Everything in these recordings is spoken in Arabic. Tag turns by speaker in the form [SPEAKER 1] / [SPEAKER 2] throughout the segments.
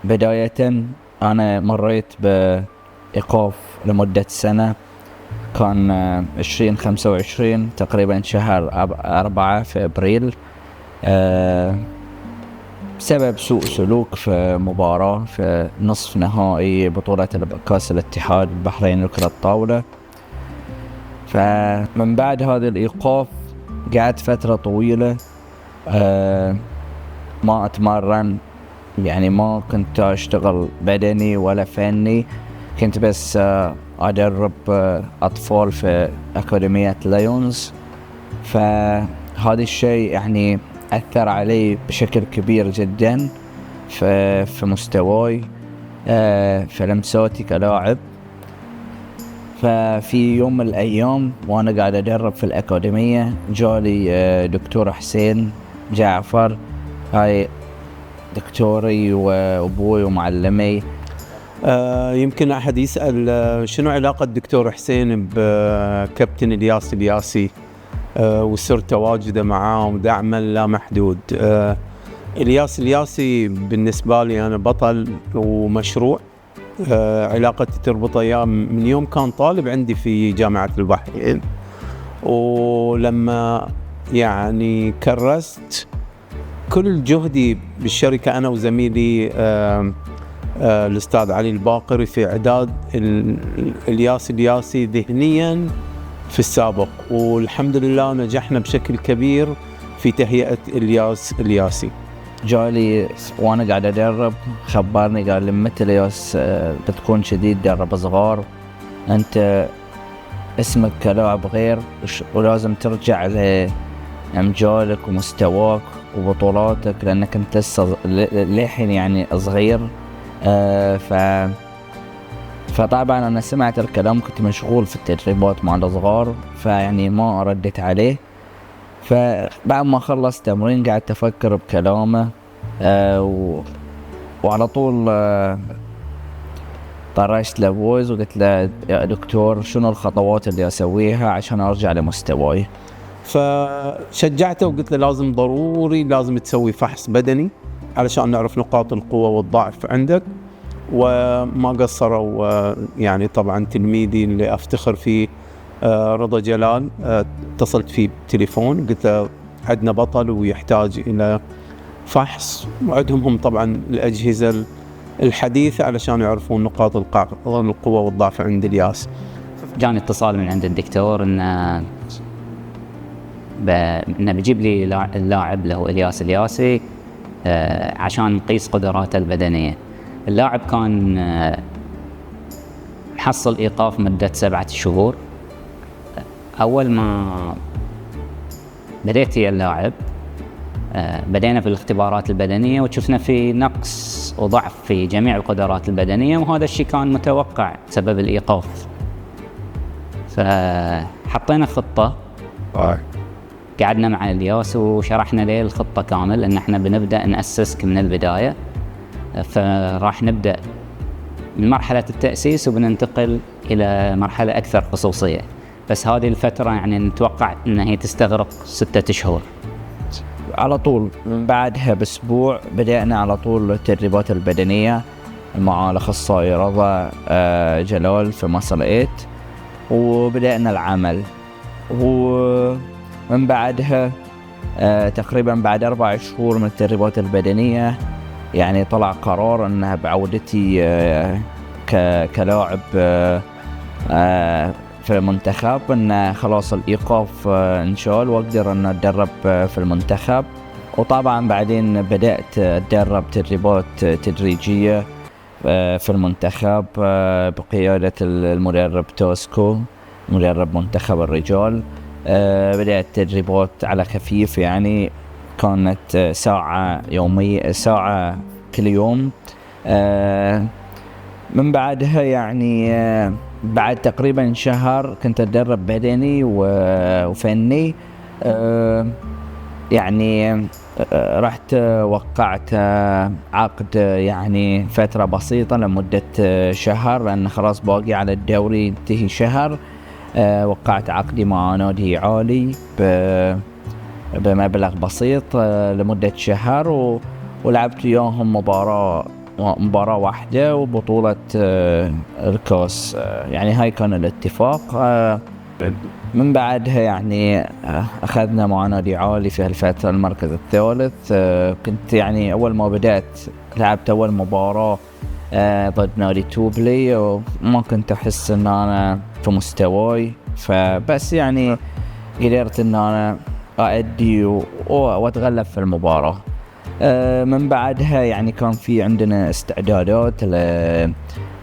[SPEAKER 1] بداية أنا مريت بإيقاف لمدة سنة، كان 2025 تقريبا شهر 4 في أبريل، بسبب سوء سلوك في مباراة في نصف نهائي بطولة كأس الاتحاد البحريني لكرة الطاولة. فمن بعد هذا الإيقاف قعدت فترة طويلة ما أتمرن، يعني ما كنت أشتغل بدني ولا فني، كنت بس أدرب أطفال في أكاديمية ليونز. فهذا الشيء يعني أثر علي بشكل كبير جدا في مستواي، في لمساتي كلاعب. ففي يوم من الأيام وأنا قاعد أدرب في الأكاديمية جالي دكتور حسين جعفر، هاي دكتوري وأبوي ومعلمي.
[SPEAKER 2] يمكن أحد يسأل شنو علاقة الدكتور حسين بكابتن الياس الياسي وسر تواجده معاه ودعمه لا محدود. الياس الياسي بالنسبة لي أنا بطل ومشروع، علاقتي تربط أيام من يوم كان طالب عندي في جامعة البحرين، ولما يعني كرست كل جهدي بالشركة أنا وزميلي الأستاذ علي الباقري في إعداد الياس الياسي ذهنياً في السابق، والحمد لله نجحنا بشكل كبير في تهيئة الياس الياسي.
[SPEAKER 1] جالي وانا قاعد ادرب خبرني قال لي متى الياس بتكون شديد درب صغار، انت اسمك كلاعب غير ولازم ترجع لأمجالك ومستواك وبطولاتك لانك انت للحين يعني صغير. فطبعا انا سمعت الكلام، كنت مشغول في التدريبات مع الصغار فيعني ما رديت عليه. فبعد ما خلص تمرين قعدت افكر بكلامه، وعلى طول طرشت لابويز وقلت له يا دكتور شنو الخطوات اللي اسويها عشان ارجع لمستواي.
[SPEAKER 2] فشجعته وقلت له لازم تسوي فحص بدني علشان نعرف نقاط القوة والضعف عندك. وما قصروا، يعني طبعا تلميذي اللي افتخر فيه رضا جلال اتصلت فيه بتليفون قلت له عندنا بطل ويحتاج الى فحص، وعندهم هم طبعا الاجهزه الحديثه علشان يعرفون نقاط القوه والضعف عند الياس.
[SPEAKER 3] جاني اتصال من عند الدكتور انه بيجيب لي اللاعب اللي هو الياس الياسي عشان نقيس قدراته البدنيه. اللاعب كان محصل ايقاف مده 7 شهور. أول ما بديت اللاعب بدينا في الاختبارات البدنية وشفنا في نقص وضعف في جميع القدرات البدنية، وهذا الشيء كان متوقع بسبب الإيقاف. فحطينا خطة، قعدنا مع الياس وشرحنا له الخطة كامل إن احنا بنبدأ نأسسك من البداية، فراح نبدأ من مرحلة التأسيس وبننتقل إلى مرحلة أكثر خصوصية. بس هذه الفترة يعني نتوقع أنها هي تستغرق 6 شهور.
[SPEAKER 1] على طول من بعدها بأسبوع بدأنا على طول التدريبات البدنية مع الأخصائي رضا جلال في مصر 8، وبدأنا العمل. ومن بعدها تقريبا بعد 4 شهور من التدريبات البدنية يعني طلع قرار أنها بعودتي كلاعب في المنتخب، ان خلاص الايقاف انشال واقدر ان اتدرب في المنتخب. وطبعا بعدين بدأت اتدرب تدريبات تدريجية في المنتخب بقيادة المدرب توسكو مدرب منتخب الرجال. بدأت تدريبات على خفيف، يعني كانت ساعة يومية، ساعة كل يوم. من بعدها يعني بعد تقريبا شهر كنت أتدرب بدني وفني. يعني رحت وقعت عقد يعني فترة بسيطة لمدة شهر، لأن خلاص باقي على الدوري ينتهي شهر. وقعت عقدي مع نادي عالي بمبلغ بسيط لمدة شهر، ولعبت وياهم مباراة مباراة واحدة وبطولة الكاس. يعني هاي كان الاتفاق. من بعدها يعني أخذنا مع نادي عالي في هالفترة المركز الثالث. كنت يعني أول ما بدأت لعبت أول مباراة ضد نادي توبلي، وما كنت أحس إن أنا في مستواي، فبس يعني قدرت إن أنا أأدي وأتغلب في المباراة. من بعدها يعني كان في عندنا استعدادات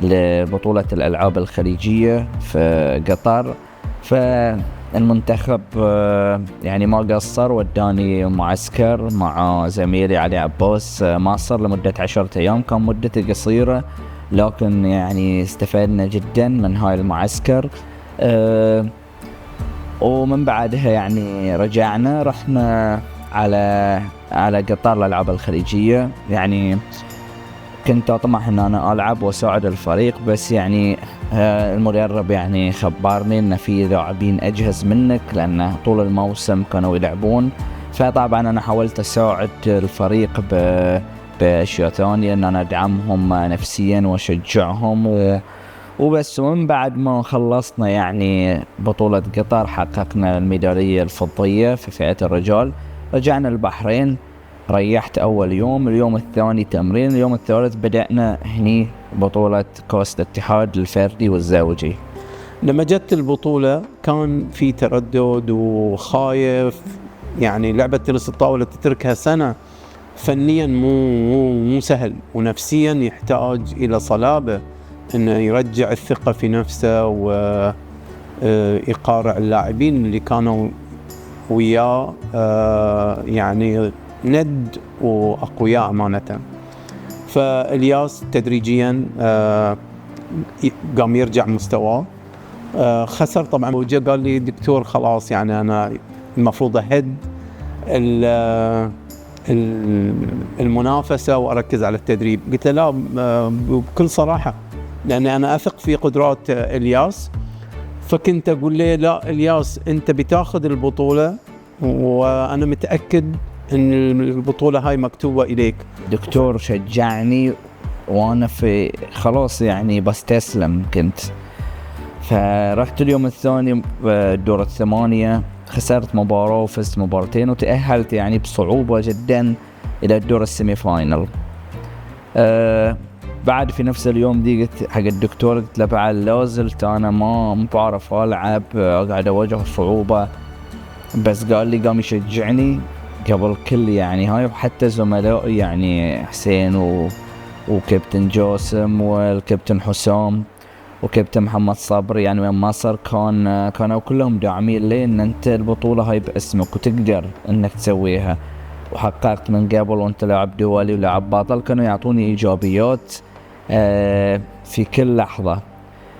[SPEAKER 1] لبطولة الألعاب الخليجية في قطر، فالمنتخب يعني ما قصر، وداني معسكر مع زميلي علي عباس مصر لمدة 10 أيام. كان مدته قصيرة لكن يعني استفدنا جدا من هاي المعسكر. ومن بعدها يعني رحنا على قطر الألعاب الخليجية. يعني كنت أطمح أن أنا ألعب وأساعد الفريق، بس يعني المدرب يعني خبرني أن في لاعبين أجهز منك، لأن طول الموسم كانوا يلعبون. فطبعا أنا حاولت أساعد الفريق بأشياء ثانية، أن أنا أدعمهم نفسيا وأشجعهم وبس. ومن بعد ما خلصنا يعني بطولة قطر حققنا الميدالية الفضية في فئة الرجال. رجعنا البحرين، ريحت أول يوم، اليوم الثاني تمرين، اليوم الثالث بدأنا هني بطولة كأس الاتحاد الفردي والزوجي.
[SPEAKER 2] لما جت البطولة كان في تردد وخايف، يعني لعبة تنس الطاولة تتركها سنة فنيا مو سهل، ونفسيا يحتاج إلى صلابة إنه يرجع الثقة في نفسه ويقارع اللاعبين اللي كانوا وياه يعني ند وأقوياء أمانة. فالياس تدريجيا قام يرجع مستواه. خسر طبعا، وجاء قال لي دكتور خلاص يعني أنا المفروض أهد المنافسة وأركز على التدريب. قلت له لا، بكل صراحة، لأن أنا أثق في قدرات الياس. فكنت أقول له لا الياس، أنت بتاخذ البطولة وأنا متأكد أن البطولة هاي مكتوبة إليك.
[SPEAKER 1] دكتور شجعني وأنا في خلاص يعني بستسلم كنت. فرحت اليوم الثاني بالدور الثمانية، خسرت مباراة وفزت مبارتين، وتأهلت يعني بصعوبة جدا إلى الدور السيمي فاينل. بعد في نفس اليوم دي قلت حق الدكتور، قلت له بعد لازلت أنا ما بعرف ألعب، قاعد أواجه صعوبة. بس قال لي قام يشجعني قبل كل يعني هاي، وحتى زملائي يعني حسين وكابتن جاسم والكابتن حسام وكابتن محمد صبري يعني من مصر كانوا كلهم داعمين لي ان انت البطولة هاي باسمك وتقدر انك تسويها، وحققت من قبل وانت لاعب دولي ولاعب بطل. كانوا يعطوني ايجابيات في كل لحظة.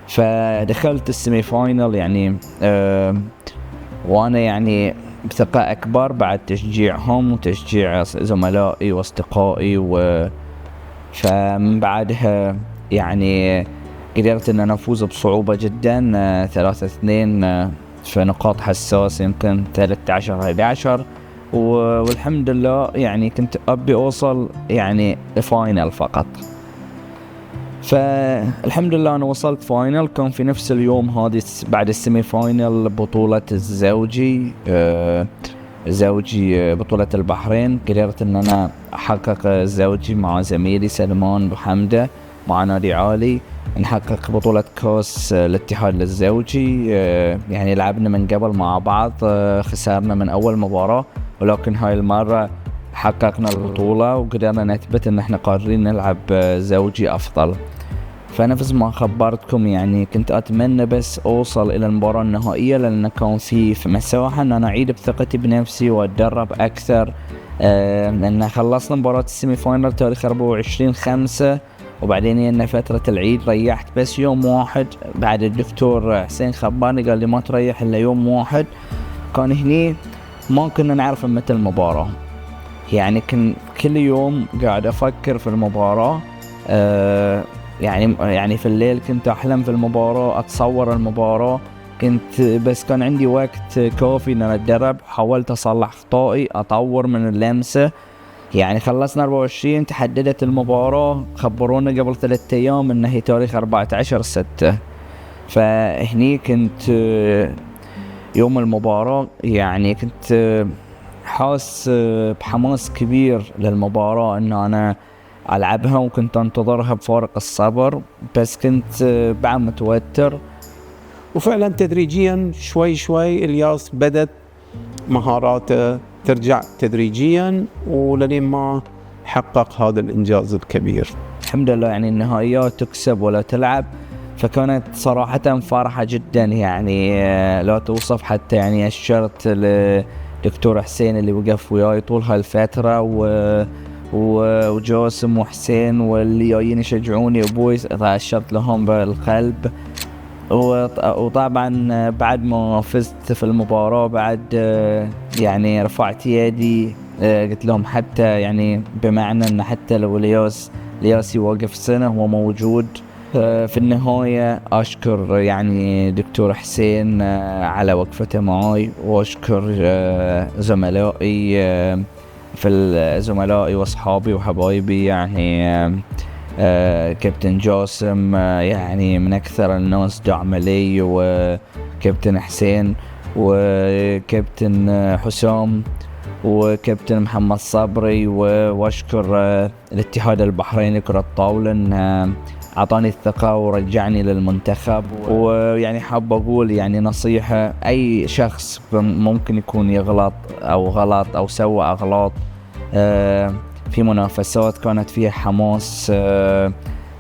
[SPEAKER 1] فدخلت السيمي فاينل يعني وانا يعني بثقة اكبر بعد تشجيعهم وتشجيع زملائي واصدقائي. فمن بعدها يعني قدرت ان انا افوز بصعوبة جدا 3-2 في نقاط حساس، يمكن 13-11، والحمد لله يعني كنت ابي اوصل يعني فاينل فقط. فالحمد لله انا وصلت فاينل. كان في نفس اليوم هذه بعد السيمي فاينل بطولة الزوجي بطولة البحرين. قدرت ان انا احقق الزوجي مع زميلي سلمان بحمدة مع نادي عالي، نحقق بطولة كاس الاتحاد للزوجي. يعني لعبنا من قبل مع بعض، خسرنا من اول مباراة، ولكن هاي المرة حققنا البطولة وقدرنا نثبت ان احنا قادرين نلعب زوجي افضل. فنفس ما خبرتكم يعني كنت اتمنى بس اوصل الى المباراة النهائية، لان كان في مساحة ان انا اعيد بثقتي بنفسي واتدرب اكثر. لان خلصنا مباراة السيمي فاينل تاريخ 24/5، وبعدين ينا فترة العيد ريحت بس يوم واحد. بعد الدكتور حسين خبرني قال لي ما تريح الا يوم واحد. كان هني ما كنا نعرف متى المباراة، يعني كل يوم قاعد افكر في المباراة. يعني في الليل كنت احلم في المباراة، اتصور المباراة. بس كان عندي وقت كافي ان انا اتدرب. حاولت اصلح اخطائي، اطور من اللمسة. يعني خلصنا 24 تحددت المباراة، خبرونا قبل 3 أيام إن هي تاريخ 14/6. فهني كنت يوم المباراة يعني كنت حاس بحماس كبير للمباراة إنه أنا ألعبها، وكنت أنتظرها بفارق الصبر، بس كنت بعد متوتر.
[SPEAKER 2] وفعلا تدريجيا شوي شوي الياس بدت مهاراته ترجع تدريجيا ولين ما حقق هذا الإنجاز الكبير.
[SPEAKER 1] الحمد لله يعني النهائيات تكسب ولا تلعب، فكانت صراحة فرحة جدا يعني لا توصف. حتى يعني أشرت لدكتور حسين اللي وقف وياي طول هالفترة وجاسم وحسين واللي جايين يشجعوني أبوي، أشرت لهم بالقلب. وطبعا بعد ما فزت في المباراة بعد يعني رفعت يدي، قلت لهم حتى يعني بمعنى ان حتى لو الياس يوقف سنة هو موجود. في النهاية أشكر يعني دكتور حسين على وقفته معاي، وأشكر زملائي في زملائي وأصحابي وحبايبي يعني كابتن جاسم يعني من أكثر الناس دعم لي، وكابتن حسين وكابتن حسام وكابتن محمد صبري، واشكر الاتحاد البحريني لكرة الطاولة انه اعطاني الثقة ورجعني للمنتخب. ويعني حاب اقول يعني نصيحة، اي شخص ممكن يكون يغلط او غلط او سوى اغلاط في منافسات كانت فيها حماس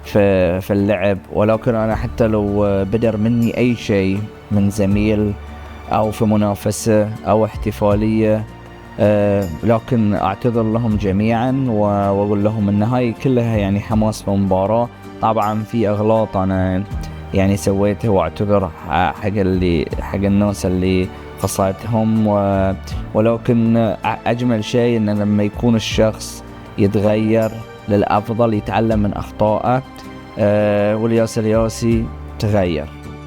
[SPEAKER 1] في اللعب، ولكن انا حتى لو بدر مني اي شيء من زميل او في منافسة او احتفالية، لكن اعتذر لهم جميعا واقول لهم ان هاي كلها يعني حماس في مباراة. طبعا في اغلاط انا يعني سويتها واعتذر حق الناس اللي خسرتهم، ولكن اجمل شيء ان لما يكون الشخص يتغير للافضل، يتعلم من اخطائه، والياس الياسي تغير.